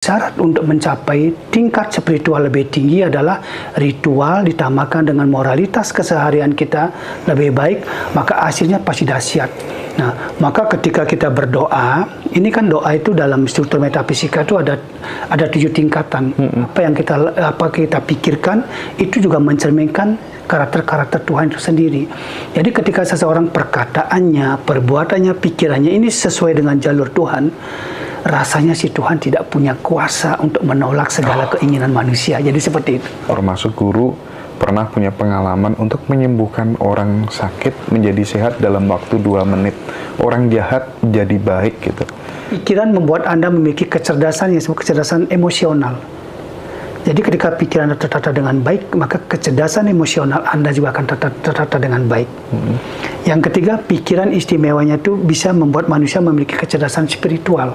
Syarat untuk mencapai tingkat spiritual lebih tinggi adalah ritual ditambahkan dengan moralitas keseharian kita lebih baik, maka hasilnya pasti dahsyat. Nah, maka ketika kita berdoa, ini kan doa itu dalam struktur metafisika itu ada 7 tingkatan. Apa kita pikirkan itu juga mencerminkan karakter-karakter Tuhan itu sendiri. Jadi ketika seseorang perkataannya, perbuatannya, pikirannya ini sesuai dengan jalur Tuhan, rasanya si Tuhan tidak punya kuasa untuk menolak segala keinginan manusia. Jadi seperti itu. Termasuk guru pernah punya pengalaman untuk menyembuhkan orang sakit menjadi sehat dalam waktu 2 menit. Orang jahat jadi baik gitu. Pikiran membuat Anda memiliki kecerdasan yang disebut kecerdasan emosional. Jadi ketika pikiran Anda tertata dengan baik, maka kecerdasan emosional Anda juga akan tertata dengan baik. Yang ketiga, pikiran istimewanya itu bisa membuat manusia memiliki kecerdasan spiritual.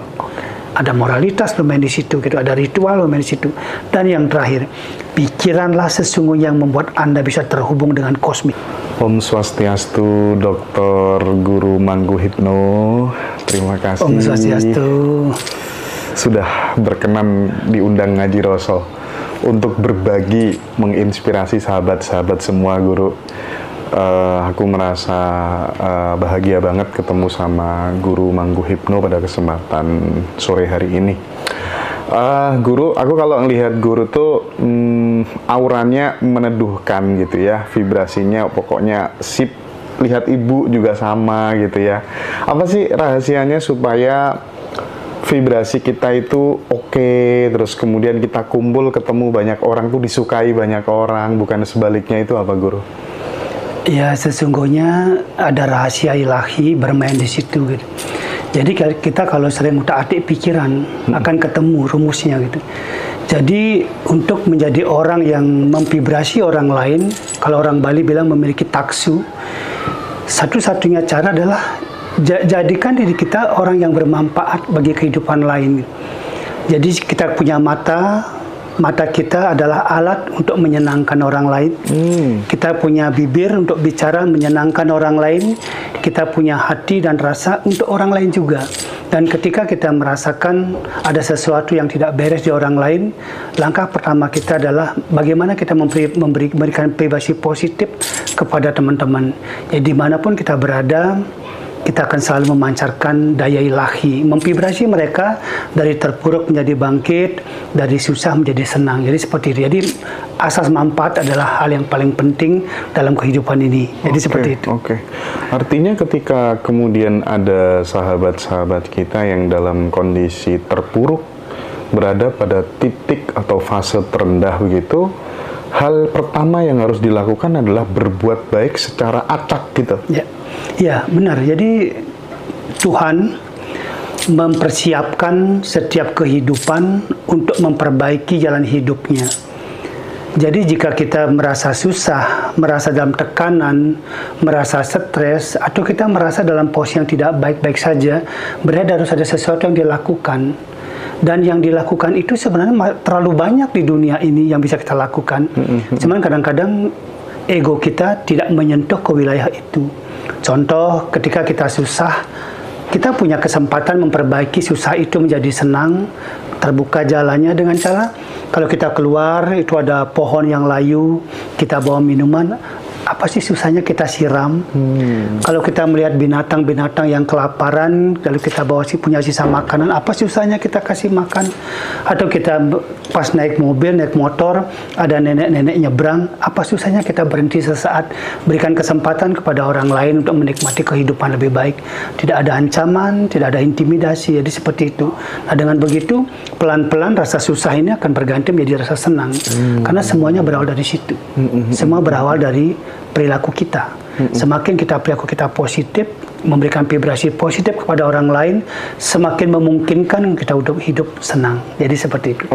Ada moralitas lumayan di situ, gitu. Ada ritual lumayan di situ. Dan yang terakhir, pikiranlah sesungguhnya yang membuat Anda bisa terhubung dengan kosmik. Om Swastiastu, Dr. Guru Manggu Hipno. Terima kasih. Om Swastiastu. Sudah berkenan diundang ngaji Rasul untuk berbagi, menginspirasi sahabat-sahabat semua, Guru. Aku merasa bahagia banget ketemu sama Guru Manggu Hipno pada kesempatan sore hari ini. Guru, aku kalau ngelihat Guru tuh auranya meneduhkan gitu ya, vibrasinya pokoknya sip. Lihat Ibu juga sama gitu ya. Apa sih rahasianya supaya vibrasi kita itu oke, terus kemudian kita kumpul ketemu banyak orang tuh disukai banyak orang, bukan sebaliknya, itu apa, Guru? Ya, sesungguhnya ada rahasia ilahi bermain di situ gitu. Jadi kita kalau sering utak-atik pikiran akan ketemu rumusnya gitu. Jadi untuk menjadi orang yang memvibrasi orang lain, kalau orang Bali bilang memiliki taksu, satu-satunya cara adalah jadikan diri kita orang yang bermanfaat bagi kehidupan lain. Jadi kita punya mata kita adalah alat untuk menyenangkan orang lain. Kita punya bibir untuk bicara menyenangkan orang lain. Kita punya hati dan rasa untuk orang lain juga. Dan ketika kita merasakan ada sesuatu yang tidak beres di orang lain, langkah pertama kita adalah bagaimana kita memberikan vibrasi positif kepada teman-teman. Jadi dimanapun kita berada, kita akan selalu memancarkan daya ilahi, memvibrasi mereka dari terpuruk menjadi bangkit, dari susah menjadi senang. Jadi seperti itu. Jadi asas manfaat adalah hal yang paling penting dalam kehidupan ini. Jadi seperti itu. Artinya ketika kemudian ada sahabat-sahabat kita yang dalam kondisi terpuruk, berada pada titik atau fase terendah begitu, hal pertama yang harus dilakukan adalah berbuat baik secara acak gitu. Ya, benar. Jadi Tuhan mempersiapkan setiap kehidupan untuk memperbaiki jalan hidupnya. Jadi jika kita merasa susah, merasa dalam tekanan, merasa stres, atau kita merasa dalam posisi yang tidak baik-baik saja, berarti harus ada sesuatu yang dilakukan. Dan yang dilakukan itu sebenarnya terlalu banyak di dunia ini yang bisa kita lakukan. Cuman kadang-kadang ego kita tidak menyentuh ke wilayah itu. Contoh, ketika kita susah, kita punya kesempatan memperbaiki susah itu menjadi senang, terbuka jalannya dengan cara, kalau kita keluar, itu ada pohon yang layu, kita bawa minuman, apa sih susahnya kita siram? Kalau kita melihat binatang-binatang yang kelaparan, lalu kita bawa punya sisa makanan, apa susahnya kita kasih makan? Atau kita pas naik mobil, naik motor, ada nenek-nenek nyebrang, apa susahnya kita berhenti sesaat, berikan kesempatan kepada orang lain untuk menikmati kehidupan lebih baik. Tidak ada ancaman, tidak ada intimidasi, jadi seperti itu. Nah, dengan begitu, pelan-pelan rasa susah ini akan berganti menjadi rasa senang. Karena semuanya berawal dari situ. Semua berawal dari perilaku kita. Semakin perilaku kita positif, memberikan vibrasi positif kepada orang lain, semakin memungkinkan kita hidup senang. Jadi seperti itu.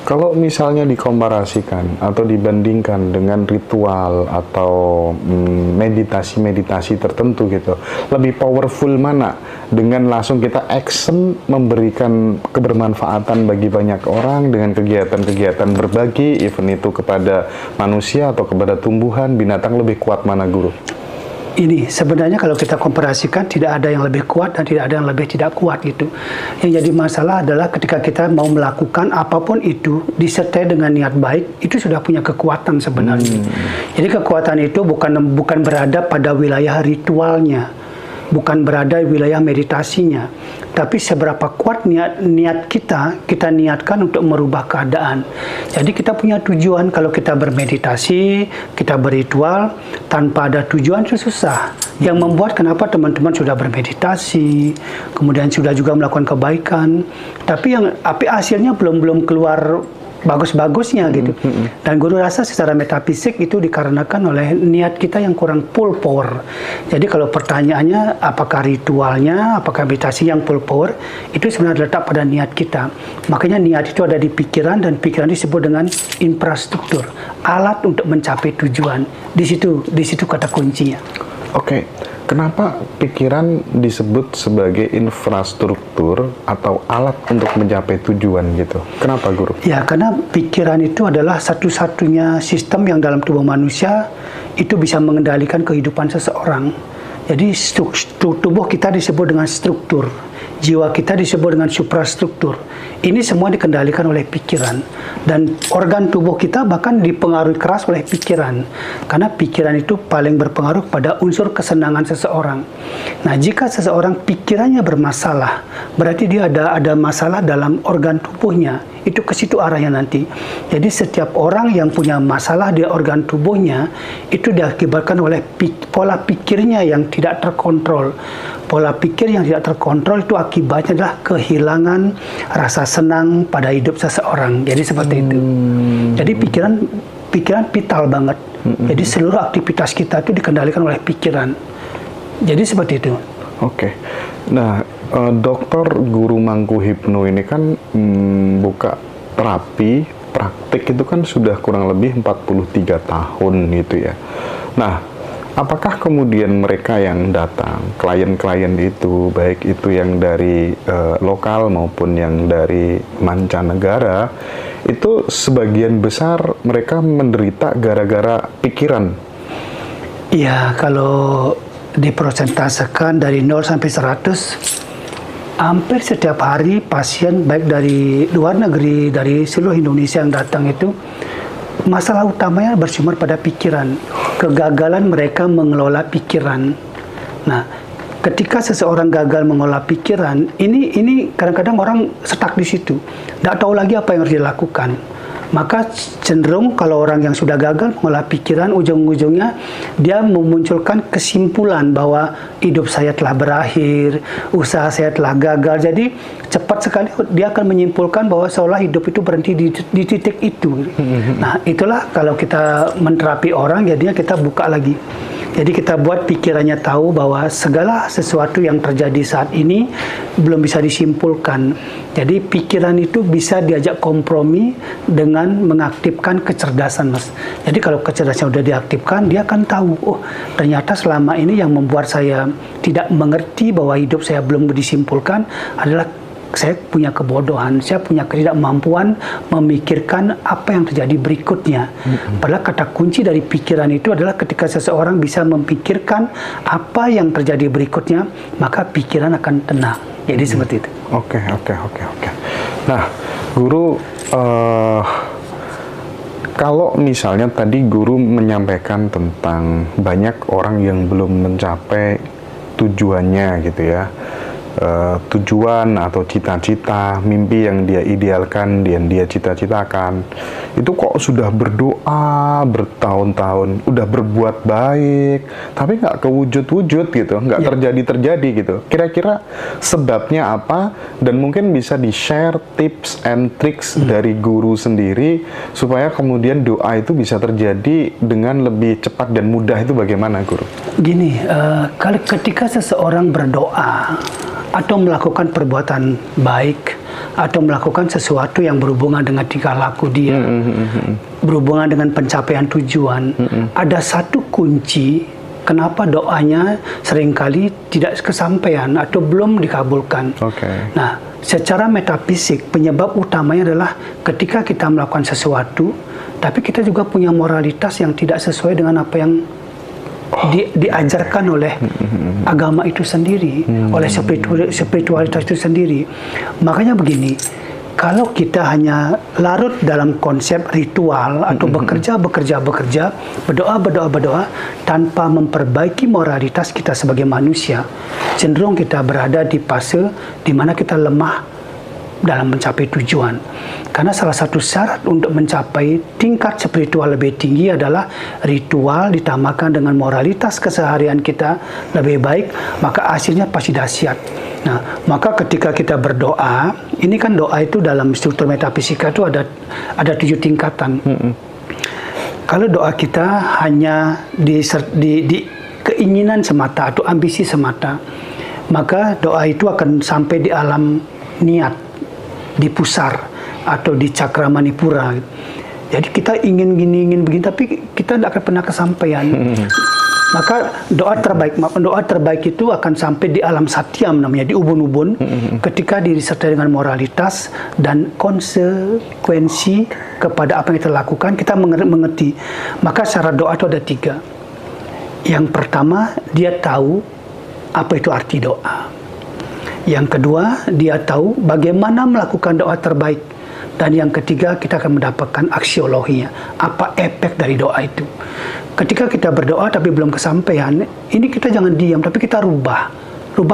Kalau misalnya dikomparasikan atau dibandingkan dengan ritual atau meditasi-meditasi tertentu gitu, lebih powerful mana? Dengan langsung kita action memberikan kebermanfaatan bagi banyak orang dengan kegiatan-kegiatan berbagi, even itu kepada manusia atau kepada tumbuhan, binatang, lebih kuat mana, Guru? Ini sebenarnya kalau kita komparasikan tidak ada yang lebih kuat dan tidak ada yang lebih tidak kuat gitu. Yang jadi masalah adalah ketika kita mau melakukan apapun itu disertai dengan niat baik, itu sudah punya kekuatan sebenarnya. Jadi kekuatan itu bukan berada pada wilayah ritualnya, bukan berada di wilayah meditasinya, tapi seberapa kuat niat kita niatkan untuk merubah keadaan. Jadi kita punya tujuan. Kalau kita bermeditasi, kita berritual tanpa ada tujuan itu susah. Yang membuat kenapa teman-teman sudah bermeditasi, kemudian sudah juga melakukan kebaikan, tapi hasilnya belum keluar bagus-bagusnya gitu. Dan guru rasa secara metafisik itu dikarenakan oleh niat kita yang kurang full power. Jadi kalau pertanyaannya apakah ritualnya, apakah meditasi yang full power, itu sebenarnya letak pada niat kita. Makanya niat itu ada di pikiran, dan pikiran disebut dengan infrastruktur, alat untuk mencapai tujuan. Di situ kata kuncinya. Oke. Kenapa pikiran disebut sebagai infrastruktur atau alat untuk mencapai tujuan gitu? Kenapa, Guru? Ya, karena pikiran itu adalah satu-satunya sistem yang dalam tubuh manusia itu bisa mengendalikan kehidupan seseorang. Jadi tubuh kita disebut dengan struktur, jiwa kita disebut dengan suprastruktur. Ini semua dikendalikan oleh pikiran, dan organ tubuh kita bahkan dipengaruhi keras oleh pikiran, karena pikiran itu paling berpengaruh pada unsur kesenangan seseorang. Nah, jika seseorang pikirannya bermasalah, berarti dia ada masalah dalam organ tubuhnya. Itu ke situ arahnya nanti. Jadi setiap orang yang punya masalah di organ tubuhnya itu diakibatkan oleh pola pikirnya yang tidak terkontrol. Pola pikir yang tidak terkontrol itu akibatnya adalah kehilangan rasa senang pada hidup seseorang. Jadi seperti itu. Jadi pikiran vital banget. Jadi seluruh aktivitas kita itu dikendalikan oleh pikiran. Jadi seperti itu. Oke. Nah, Dokter Guru Mangkuhipno ini kan buka terapi praktik itu kan sudah kurang lebih 43 tahun gitu ya. Nah, apakah kemudian mereka yang datang, klien-klien itu, baik itu yang dari lokal maupun yang dari mancanegara, itu sebagian besar mereka menderita gara-gara pikiran? Iya, kalau dipresentasekan dari 0 sampai 100, hampir setiap hari pasien baik dari luar negeri, dari seluruh Indonesia yang datang itu, masalah utamanya bersumber pada pikiran. Kegagalan mereka mengelola pikiran. Nah, ketika seseorang gagal mengelola pikiran, ini kadang-kadang orang stuck di situ, tidak tahu lagi apa yang harus dilakukan. Maka cenderung kalau orang yang sudah gagal mengolah pikiran, ujung-ujungnya dia memunculkan kesimpulan bahwa hidup saya telah berakhir, usaha saya telah gagal. Jadi cepat sekali dia akan menyimpulkan bahwa seolah hidup itu berhenti di titik itu. Nah, itulah kalau kita menterapi orang, jadinya kita buka lagi. Jadi kita buat pikirannya tahu bahwa segala sesuatu yang terjadi saat ini belum bisa disimpulkan. Jadi pikiran itu bisa diajak kompromi dengan mengaktifkan kecerdasan, Mas. Jadi kalau kecerdasan sudah diaktifkan, dia akan tahu, oh ternyata selama ini yang membuat saya tidak mengerti bahwa hidup saya belum disimpulkan adalah saya punya kebodohan, saya punya ketidakmampuan memikirkan apa yang terjadi berikutnya. Padahal kata kunci dari pikiran itu adalah ketika seseorang bisa memikirkan apa yang terjadi berikutnya, maka pikiran akan tenang. Jadi seperti itu. Oke. Nah, Guru, kalau misalnya tadi Guru menyampaikan tentang banyak orang yang belum mencapai tujuannya gitu ya. Tujuan atau cita-cita, mimpi yang dia idealkan, yang dia cita-citakan, itu kok sudah berdoa bertahun-tahun, udah berbuat baik, tapi nggak kewujud-wujud gitu, nggak terjadi-terjadi gitu. Kira-kira sebabnya apa? Dan mungkin bisa di-share tips and tricks dari Guru sendiri supaya kemudian doa itu bisa terjadi dengan lebih cepat dan mudah, itu bagaimana, Guru? Gini, kalau ketika seseorang berdoa atau melakukan perbuatan baik atau melakukan sesuatu yang berhubungan dengan tingkah laku dia, berhubungan dengan pencapaian tujuan, ada satu kunci kenapa doanya seringkali tidak kesampaian atau belum dikabulkan. Nah, secara metafisik penyebab utamanya adalah ketika kita melakukan sesuatu, tapi kita juga punya moralitas yang tidak sesuai dengan apa yang diajarkan oleh agama itu sendiri, oleh spiritualitas itu sendiri. Makanya begini, kalau kita hanya larut dalam konsep ritual atau bekerja, berdoa tanpa memperbaiki moralitas kita sebagai manusia, cenderung kita berada di fase di mana kita lemah dalam mencapai tujuan. Karena salah satu syarat untuk mencapai tingkat spiritual lebih tinggi adalah ritual ditambahkan dengan moralitas keseharian kita lebih baik, maka hasilnya pasti dahsyat. Nah, maka ketika kita berdoa, ini kan doa itu dalam struktur metafisika itu ada 7 tingkatan. Kalau doa kita hanya di keinginan semata atau ambisi semata, maka doa itu akan sampai di alam niat, di pusar atau di cakra manipura. Jadi kita ingin gini, ingin begini, tapi kita tidak akan pernah kesampaian. Maka doa terbaik itu akan sampai di alam satyam, namanya di ubun-ubun, ketika disertai dengan moralitas dan konsekuensi kepada apa yang kita lakukan, kita mengerti. Maka cara doa itu ada 3. Yang pertama, dia tahu apa itu arti doa. Yang kedua, dia tahu bagaimana melakukan doa terbaik. Dan yang ketiga, kita akan mendapatkan aksiologinya. Apa efek dari doa itu. Ketika kita berdoa tapi belum kesampaian, ini kita jangan diam, tapi kita rubah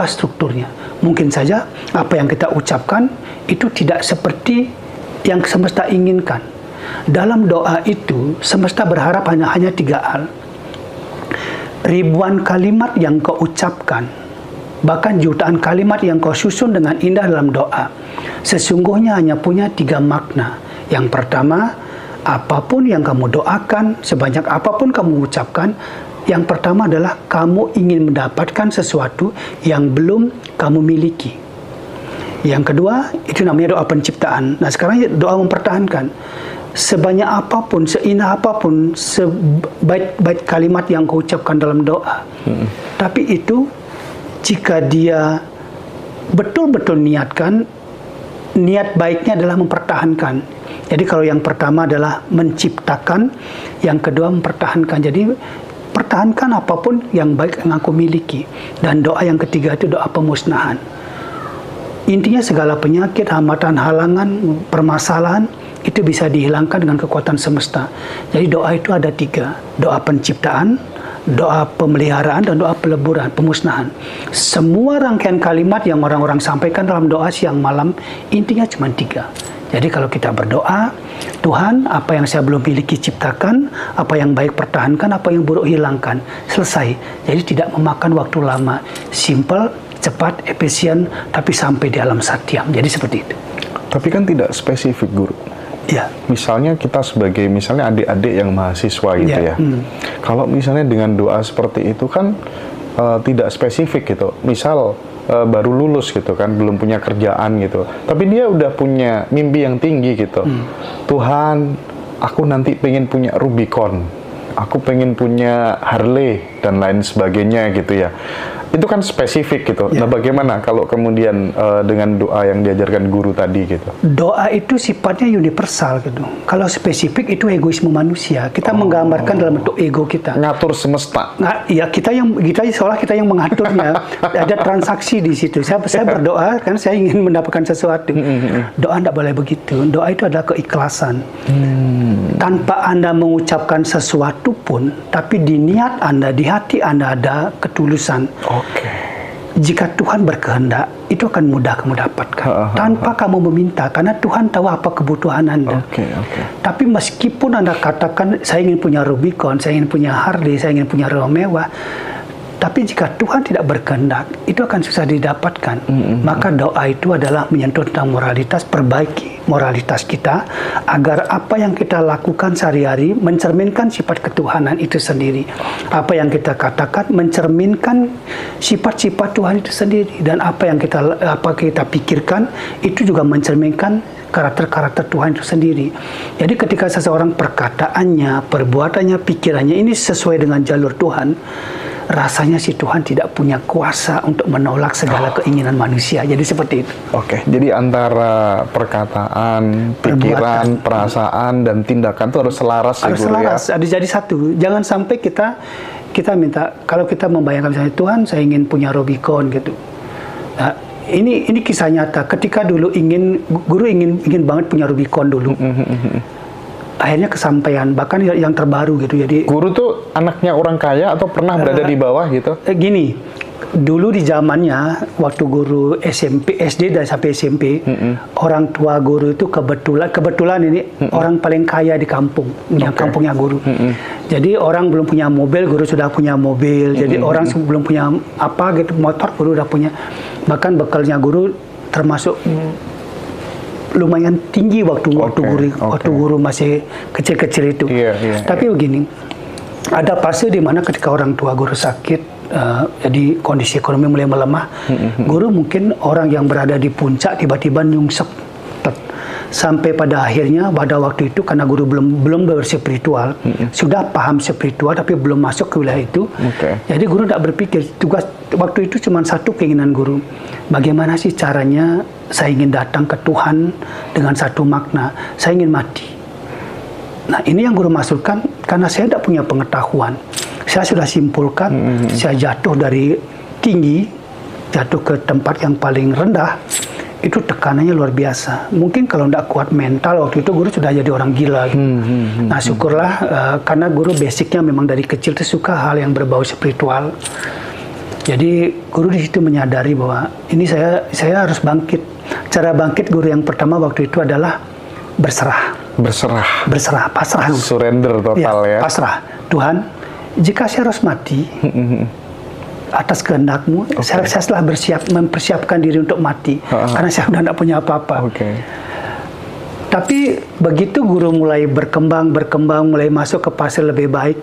strukturnya. Mungkin saja apa yang kita ucapkan itu tidak seperti yang semesta inginkan. Dalam doa itu, semesta berharap hanya 3 hal. Ribuan kalimat yang kau ucapkan, bahkan jutaan kalimat yang kau susun dengan indah dalam doa, sesungguhnya hanya punya 3 makna. Yang pertama, apapun yang kamu doakan, sebanyak apapun kamu ucapkan, yang pertama adalah kamu ingin mendapatkan sesuatu yang belum kamu miliki. Yang kedua, itu namanya doa penciptaan. Nah, sekarang doa mempertahankan. Sebanyak apapun, seindah apapun, sebaik-baik kalimat yang kau ucapkan dalam doa. Tapi itu, jika dia betul-betul niatkan, niat baiknya adalah mempertahankan. Jadi kalau yang pertama adalah menciptakan, yang kedua mempertahankan. Jadi pertahankan apapun yang baik yang aku miliki. Dan doa yang ketiga itu doa pemusnahan. Intinya segala penyakit, hambatan, halangan, permasalahan itu bisa dihilangkan dengan kekuatan semesta. Jadi doa itu ada 3. Doa penciptaan, doa pemeliharaan, dan doa peleburan, pemusnahan. Semua rangkaian kalimat yang orang-orang sampaikan dalam doa siang malam, intinya cuma 3. Jadi kalau kita berdoa, Tuhan, apa yang saya belum miliki ciptakan, apa yang baik pertahankan, apa yang buruk hilangkan. Selesai. Jadi tidak memakan waktu lama. Simple, cepat, efisien, tapi sampai di alam satyam. Jadi seperti itu. Tapi kan tidak spesifik, Guru. Ya. Misalnya kita sebagai misalnya adik-adik yang mahasiswa gitu ya. Kalau misalnya dengan doa seperti itu kan tidak spesifik gitu. Misal baru lulus gitu kan, belum punya kerjaan gitu. Tapi dia udah punya mimpi yang tinggi gitu. Tuhan, aku nanti pengen punya Rubicon. Aku pengen punya Harley dan lain sebagainya gitu ya. Itu kan spesifik gitu. Nah, bagaimana kalau kemudian dengan doa yang diajarkan guru tadi gitu? Doa itu sifatnya universal gitu. Kalau spesifik itu egoisme manusia. Kita menggambarkan dalam bentuk ego kita. Ngatur semesta. Nah, ya kita seolah kita yang mengaturnya. Ada transaksi di situ. Saya berdoa kan saya ingin mendapatkan sesuatu. Doa tidak boleh begitu. Doa itu adalah keikhlasan. Tanpa Anda mengucapkan sesuatu pun, tapi di niat Anda, di hati Anda ada ketulusan. Jika Tuhan berkehendak, itu akan mudah kamu dapatkan. Tanpa kamu meminta, karena Tuhan tahu apa kebutuhan Anda. Tapi meskipun Anda katakan, saya ingin punya Rubicon, saya ingin punya Harley, saya ingin punya rumah mewah, tapi jika Tuhan tidak berkehendak, itu akan susah didapatkan. Maka doa itu adalah menyentuh tentang moralitas, perbaiki moralitas kita, agar apa yang kita lakukan sehari-hari mencerminkan sifat ketuhanan itu sendiri. Apa yang kita katakan mencerminkan sifat-sifat Tuhan itu sendiri. Dan apa yang kita pikirkan, itu juga mencerminkan karakter-karakter Tuhan itu sendiri. Jadi ketika seseorang perkataannya, perbuatannya, pikirannya ini sesuai dengan jalur Tuhan, rasanya si Tuhan tidak punya kuasa untuk menolak segala keinginan manusia. Jadi seperti itu. Jadi antara perkataan, pikiran, perasaan, dan tindakan itu harus selaras. Harus selaras, ada jadi satu. Jangan sampai kita kita minta, kalau kita membayangkan misalnya Tuhan, saya ingin punya Rubicon gitu. Nah, ini kisah nyata. Ketika dulu guru ingin banget punya Rubicon dulu. Akhirnya kesampaian, bahkan yang terbaru gitu. Jadi guru tuh anaknya orang kaya atau pernah berada di bawah gitu? Gini, dulu di zamannya waktu guru SMP, SD dan sampai SMP, orang tua guru itu kebetulan ini orang paling kaya di kampung, yang kampungnya guru. Jadi orang belum punya mobil, guru sudah punya mobil. Jadi orang belum punya apa gitu, motor, guru udah punya. Bahkan bekalnya guru termasuk lumayan tinggi waktu guru masih kecil-kecil itu. Tapi begini, ada fase di mana ketika orang tua guru sakit, jadi kondisi ekonomi mulai melemah, guru mungkin orang yang berada di puncak tiba-tiba nyungsep. Sampai pada akhirnya pada waktu itu karena guru belum berspiritual, sudah paham spiritual tapi belum masuk ke wilayah itu. Jadi guru tidak berpikir, tugas waktu itu cuma satu keinginan guru, bagaimana sih caranya saya ingin datang ke Tuhan dengan satu makna, saya ingin mati. Nah, ini yang guru maksudkan, karena saya tidak punya pengetahuan. Saya sudah simpulkan, saya jatuh dari tinggi, jatuh ke tempat yang paling rendah, itu tekanannya luar biasa. Mungkin kalau tidak kuat mental, waktu itu guru sudah jadi orang gila. Nah, syukurlah, karena guru basicnya memang dari kecil itu suka hal yang berbau spiritual. Jadi guru di situ menyadari bahwa ini saya harus bangkit. Cara bangkit guru yang pertama waktu itu adalah berserah, pasrah, surrender total ya. Pasrah. Tuhan, jika saya harus mati atas kehendak-Mu, saya telah mempersiapkan diri untuk mati, karena saya sudah tidak punya apa-apa. Tapi begitu guru mulai berkembang, mulai masuk ke fase lebih baik,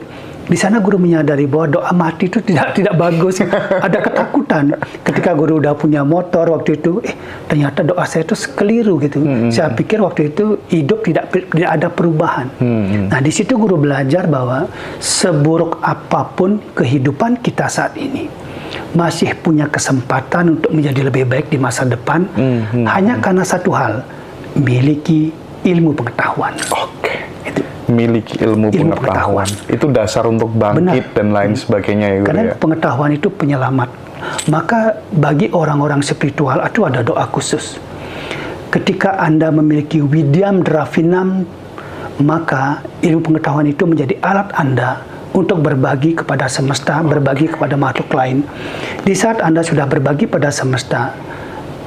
di sana guru menyadari bahwa doa mati itu tidak bagus. Ada ketakutan. Ketika guru udah punya motor waktu itu, ternyata doa saya itu keliru gitu. Saya pikir waktu itu hidup tidak ada perubahan. Nah, di situ guru belajar bahwa seburuk apapun kehidupan kita saat ini, masih punya kesempatan untuk menjadi lebih baik di masa depan, hanya karena satu hal, miliki ilmu pengetahuan. Miliki ilmu pengetahuan. Itu dasar untuk bangkit dan lain sebagainya ya, Guru. Karena pengetahuan itu penyelamat. Maka bagi orang-orang spiritual itu ada doa khusus. Ketika Anda memiliki widyam dravinam, maka ilmu pengetahuan itu menjadi alat Anda untuk berbagi kepada semesta, berbagi kepada makhluk lain. Di saat Anda sudah berbagi pada semesta,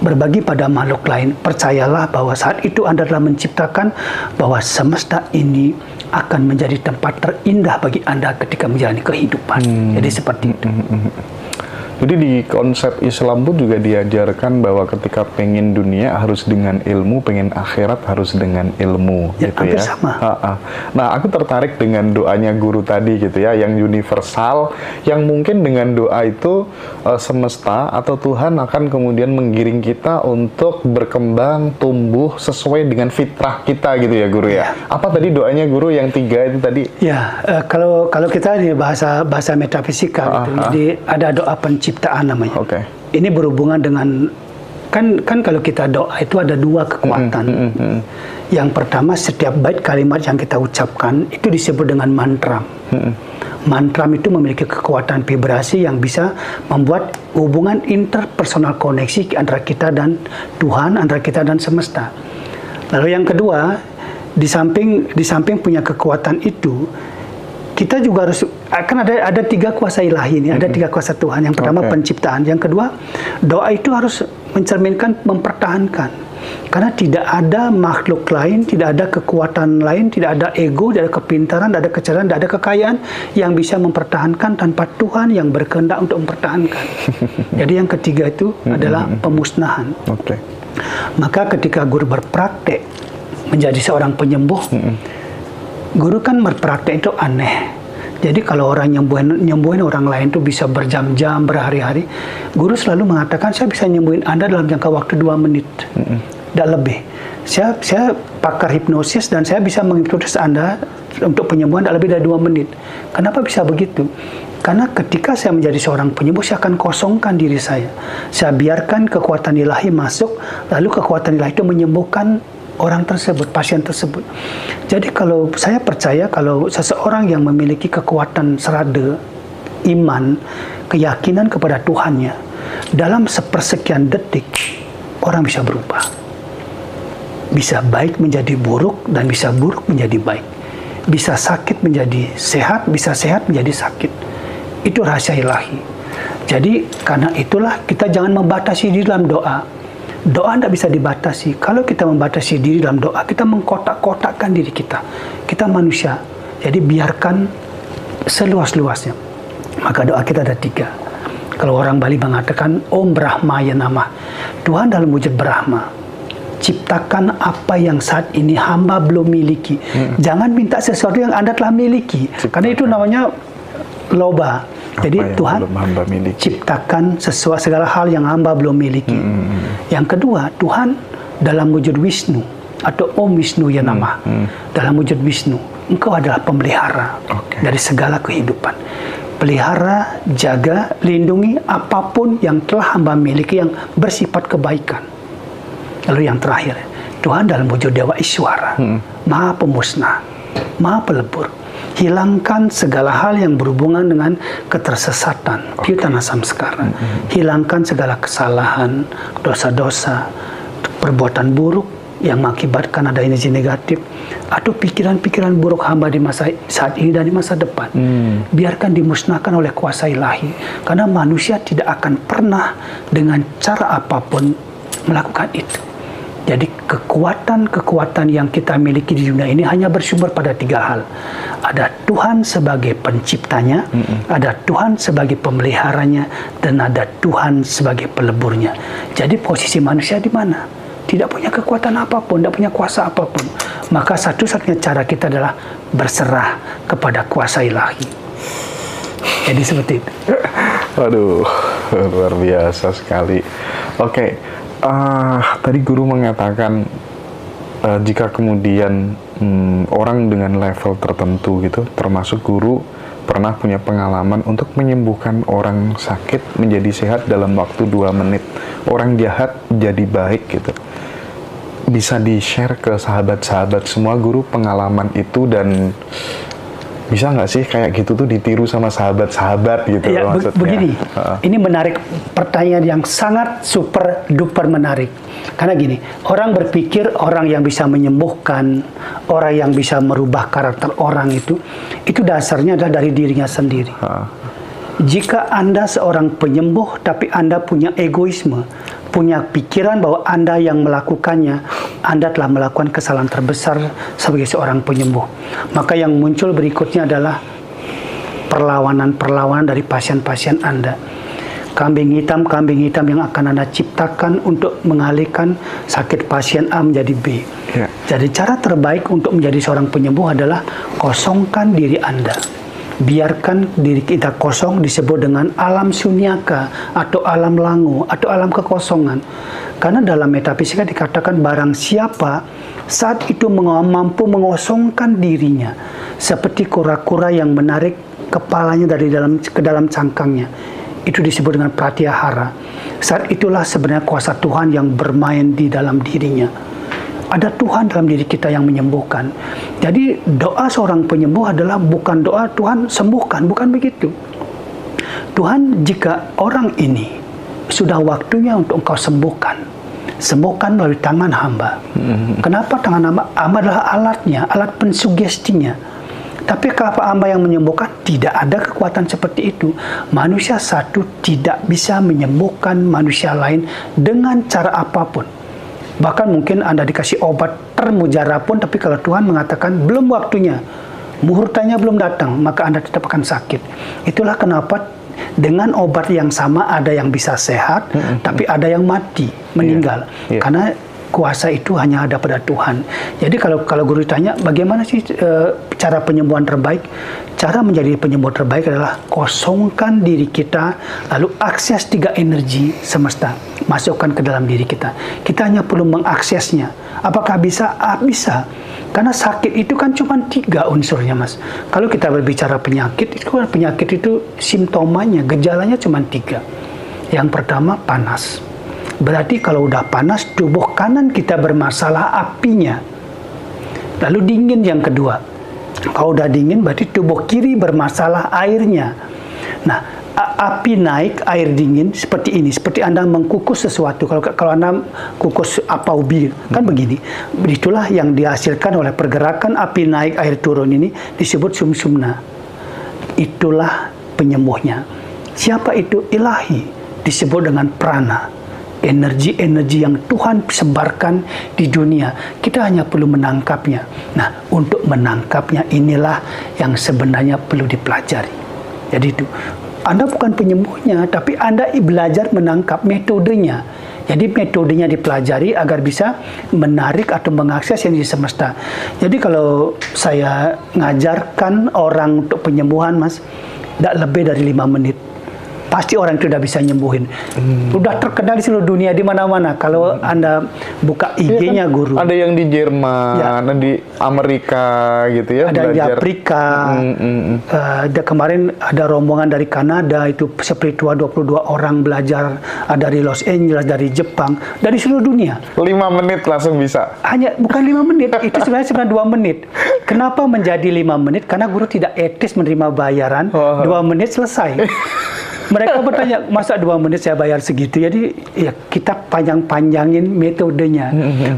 berbagi pada makhluk lain, percayalah bahwa saat itu Anda telah menciptakan bahwa semesta ini akan menjadi tempat terindah bagi Anda ketika menjalani kehidupan. Jadi seperti itu. Jadi di konsep Islam pun juga diajarkan bahwa ketika pengen dunia harus dengan ilmu, pengen akhirat harus dengan ilmu, ya, gitu ya. Sama. Nah, aku tertarik dengan doanya guru tadi gitu ya, yang universal, yang mungkin dengan doa itu semesta atau Tuhan akan kemudian menggiring kita untuk berkembang, tumbuh sesuai dengan fitrah kita gitu ya, Guru ya. Apa tadi doanya Guru yang 3 itu tadi? Ya, kalau kita di bahasa metafisika gitu, jadi ada doa penciptaan namanya. Ini berhubungan dengan kan kalau kita doa itu ada 2 kekuatan. Yang pertama, setiap bait kalimat yang kita ucapkan itu disebut dengan mantra. Mantra itu memiliki kekuatan vibrasi yang bisa membuat hubungan interpersonal, koneksi antara kita dan Tuhan, antara kita dan semesta. Lalu yang kedua, di samping punya kekuatan itu, kita juga harus, akan ada 3 kuasa ilahi ini, ada 3 kuasa Tuhan. Yang pertama penciptaan, yang kedua doa itu harus mencerminkan, mempertahankan. Karena tidak ada makhluk lain, tidak ada kekuatan lain, tidak ada ego, tidak ada kepintaran, tidak ada kecerdasan, tidak ada kekayaan yang bisa mempertahankan tanpa Tuhan yang berkehendak untuk mempertahankan. Jadi yang ketiga itu adalah pemusnahan. Maka ketika guru berpraktek menjadi seorang penyembuh, guru kan berpraktek itu aneh. Jadi kalau orang nyembuhin orang lain itu bisa berjam-jam, berhari-hari. Guru selalu mengatakan, saya bisa nyembuhin Anda dalam jangka waktu 2 menit. Tidak lebih. Saya pakar hipnosis dan saya bisa menghipnotis Anda untuk penyembuhan tidak lebih dari 2 menit. Kenapa bisa begitu? Karena ketika saya menjadi seorang penyembuh, saya akan kosongkan diri saya. Saya biarkan kekuatan ilahi masuk, lalu kekuatan ilahi itu menyembuhkan orang tersebut, pasien tersebut. Jadi kalau saya percaya kalau seseorang yang memiliki kekuatan serada, iman, keyakinan kepada Tuhannya, dalam sepersekian detik orang bisa berubah. Bisa baik menjadi buruk dan bisa buruk menjadi baik. Bisa sakit menjadi sehat, bisa sehat menjadi sakit. Itu rahasia ilahi. Jadi karena itulah kita jangan membatasi diri dalam doa. Doa tidak bisa dibatasi. Kalau kita membatasi diri dalam doa, kita mengkotak-kotakkan diri kita. Kita manusia. Jadi biarkan seluas-luasnya. Maka doa kita ada 3. Kalau orang Bali mengatakan Om Brahma Ya Namah. Tuhan dalam wujud Brahma, ciptakan apa yang saat ini hamba belum miliki. Jangan minta sesuatu yang Anda telah miliki. Karena itu namanya loba. Jadi Tuhan ciptakan segala hal yang hamba belum miliki. Yang kedua, Tuhan dalam wujud Wisnu atau Om Wisnu Ya Namah. Dalam wujud Wisnu, Engkau adalah pemelihara dari segala kehidupan. Pelihara, jaga, lindungi apapun yang telah hamba miliki yang bersifat kebaikan. Lalu yang terakhir, Tuhan dalam wujud Dewa Iswara, Maha Pemusnah, Maha Pelebur. Hilangkan segala hal yang berhubungan dengan ketersesatan, piutana samskara. Hilangkan segala kesalahan, dosa-dosa, perbuatan buruk yang mengakibatkan ada energi negatif, atau pikiran-pikiran buruk hamba di masa saat ini dan di masa depan. Biarkan dimusnahkan oleh kuasa ilahi. Karena manusia tidak akan pernah dengan cara apapun melakukan itu. Jadi kekuatan-kekuatan yang kita miliki di dunia ini hanya bersumber pada 3 hal. Ada Tuhan sebagai penciptanya, ada Tuhan sebagai pemeliharanya, dan ada Tuhan sebagai peleburnya. Jadi posisi manusia di mana? Tidak punya kekuatan apapun, tidak punya kuasa apapun. Maka satu-satunya cara kita adalah berserah kepada kuasa ilahi. Jadi seperti itu. Waduh, luar biasa sekali. Oke. Tadi guru mengatakan jika kemudian orang dengan level tertentu gitu, termasuk guru pernah punya pengalaman untuk menyembuhkan orang sakit menjadi sehat dalam waktu 2 menit. Orang jahat jadi baik gitu. Bisa di-share ke sahabat-sahabat semua guru pengalaman itu, dan bisa nggak sih kayak gitu tuh ditiru sama sahabat-sahabat gitu ya, maksudnya? Begini, ini menarik, pertanyaan yang sangat super duper menarik. Karena gini, orang berpikir orang yang bisa menyembuhkan, orang yang bisa merubah karakter orang itu dasarnya adalah dari dirinya sendiri. Jika Anda seorang penyembuh tapi Anda punya egoisme, punya pikiran bahwa Anda yang melakukannya, Anda telah melakukan kesalahan terbesar sebagai seorang penyembuh. Maka yang muncul berikutnya adalah perlawanan-perlawanan dari pasien-pasien Anda. Kambing hitam yang akan Anda ciptakan untuk mengalihkan sakit pasien A menjadi B. Jadi cara terbaik untuk menjadi seorang penyembuh adalah kosongkan diri Anda. Biarkan diri kita kosong, disebut dengan alam sunyaka atau alam langu atau alam kekosongan. Karena dalam metafisika dikatakan barang siapa saat itu mampu mengosongkan dirinya seperti kura-kura yang menarik kepalanya dari ke dalam cangkangnya, itu disebut dengan pratyahara. Saat itulah sebenarnya kuasa Tuhan yang bermain di dalam dirinya. Ada Tuhan dalam diri kita yang menyembuhkan. Jadi doa seorang penyembuh adalah bukan doa Tuhan sembuhkan, bukan begitu. Tuhan, jika orang ini sudah waktunya untuk Engkau sembuhkan, sembuhkan melalui tangan hamba. Kenapa tangan hamba? Hamba adalah alatnya, alat pensugestinya. Tapi kalau hamba yang menyembuhkan, tidak ada kekuatan seperti itu. Manusia satu tidak bisa menyembuhkan manusia lain dengan cara apapun. Bahkan mungkin Anda dikasih obat termujarab pun, tapi kalau Tuhan mengatakan belum waktunya, muhurtanya belum datang, maka Anda tetap akan sakit. Itulah kenapa dengan obat yang sama ada yang bisa sehat, tapi ada yang mati, meninggal. Karena kuasa itu hanya ada pada Tuhan. Jadi kalau guru tanya bagaimana sih cara penyembuhan terbaik? Cara menjadi penyembuh terbaik adalah kosongkan diri kita, lalu akses 3 energi semesta, masukkan ke dalam diri kita. Kita hanya perlu mengaksesnya. Apakah bisa? Bisa. Karena sakit itu kan cuma 3 unsurnya, Mas. Kalau kita berbicara penyakit itu simptomanya, gejalanya cuma 3. Yang pertama panas. Berarti kalau udah panas, tubuh kanan kita bermasalah apinya. Lalu dingin yang kedua. Kalau udah dingin, berarti tubuh kiri bermasalah airnya. Nah, api naik, air dingin seperti ini, seperti Anda mengkukus sesuatu. Kalau Anda kukus apa ubi, kan begini. Itulah yang dihasilkan oleh pergerakan api naik, air turun ini disebut sumsumna. Itulah penyembuhnya. Siapa itu? Ilahi. Disebut dengan prana. Energi-energi yang Tuhan sebarkan di dunia. Kita hanya perlu menangkapnya. Nah, untuk menangkapnya inilah yang sebenarnya perlu dipelajari. Jadi itu, Anda bukan penyembuhnya, tapi Anda belajar menangkap metodenya. Jadi metodenya dipelajari agar bisa menarik atau mengakses yang di semesta. Jadi kalau saya ngajarkan orang untuk penyembuhan, Mas, tidak lebih dari 5 menit. Pasti orang itu sudah bisa nyembuhin. Udah terkenal di seluruh dunia, di mana-mana. Kalau Anda buka IG-nya guru. Ada yang di Jerman, ada di Amerika gitu ya. Ada di Afrika. Kemarin ada rombongan dari Kanada, itu spiritual 22 orang belajar. Ada dari Los Angeles, dari Jepang, dari seluruh dunia. 5 menit langsung bisa? Bukan 5 menit, itu sebenarnya 2 menit. Kenapa menjadi 5 menit? Karena guru tidak etis menerima bayaran, 2 menit selesai. Mereka bertanya, masa 2 menit saya bayar segitu? Jadi ya kita panjang-panjangin metodenya.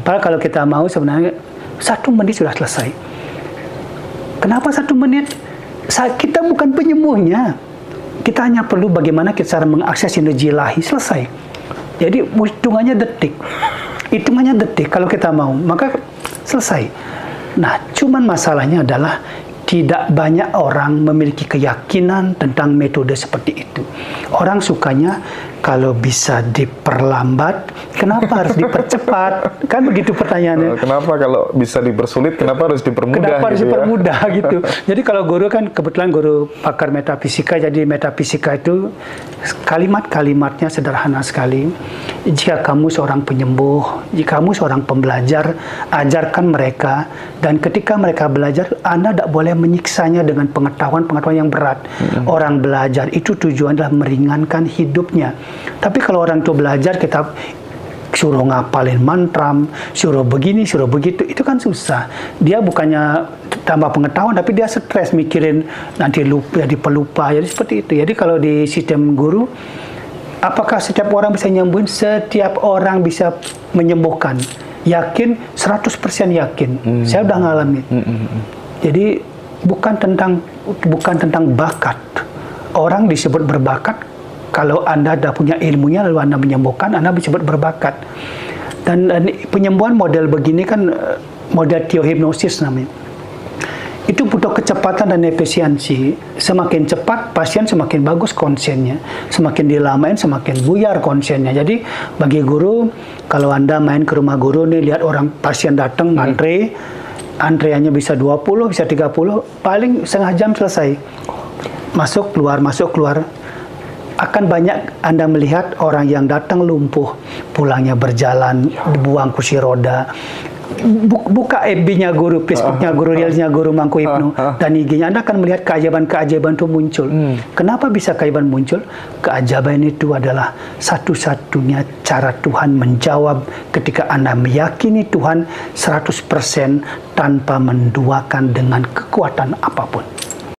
Padahal kalau kita mau sebenarnya 1 menit sudah selesai. Kenapa 1 menit? Kita bukan penyembuhnya. Kita hanya perlu bagaimana kita cara mengakses energi ilahi, selesai. Jadi hitungannya detik. Hitungannya detik kalau kita mau, maka selesai. Nah, cuman masalahnya adalah tidak banyak orang memiliki keyakinan tentang metode seperti itu. Orang sukanya kalau bisa diperlambat, kenapa harus dipercepat? Kan begitu pertanyaannya. Kenapa kalau bisa dipersulit, kenapa harus dipermudah? Kenapa harus gitu dipermudah gitu. Jadi kalau guru kan kebetulan guru pakar metafisika, jadi metafisika itu kalimat-kalimatnya sederhana sekali. Jika kamu seorang penyembuh, jika kamu seorang pembelajar, ajarkan mereka, dan ketika mereka belajar, Anda tidak boleh menyiksanya dengan pengetahuan-pengetahuan yang berat. Orang belajar itu tujuan adalah meringankan hidupnya. Tapi kalau orang itu belajar, kita suruh ngapalin mantra, suruh begini, suruh begitu, itu kan susah. Dia bukannya tambah pengetahuan, tapi dia stres mikirin nanti lupa, jadi pelupa, jadi seperti itu. Jadi kalau di sistem guru, apakah setiap orang bisa nyembuhin? Setiap orang bisa menyembuhkan. Yakin, 100% yakin. Saya udah ngalamin. Jadi bukan tentang bakat. Orang disebut berbakat kalau Anda ada punya ilmunya lalu Anda menyembuhkan, Anda disebut berbakat. Dan penyembuhan model begini kan model teohipnosis namanya. Itu butuh kecepatan dan efisiensi. Semakin cepat pasien semakin bagus konsennya. Semakin dilamain semakin buyar konsennya. Jadi bagi guru, kalau Anda main ke rumah guru nih, lihat orang pasien datang antreannya bisa 20, bisa 30, paling setengah jam selesai. Masuk keluar, akan banyak Anda melihat orang yang datang lumpuh, pulangnya berjalan, dibuang kursi roda. Buka FB-nya guru, Facebook-nya guru, Reels-nya guru Mangku Hipno, dan IG-nya, Anda akan melihat keajaiban-keajaiban itu muncul. Kenapa bisa keajaiban muncul? Keajaiban itu adalah satu-satunya cara Tuhan menjawab ketika Anda meyakini Tuhan 100% tanpa menduakan dengan kekuatan apapun.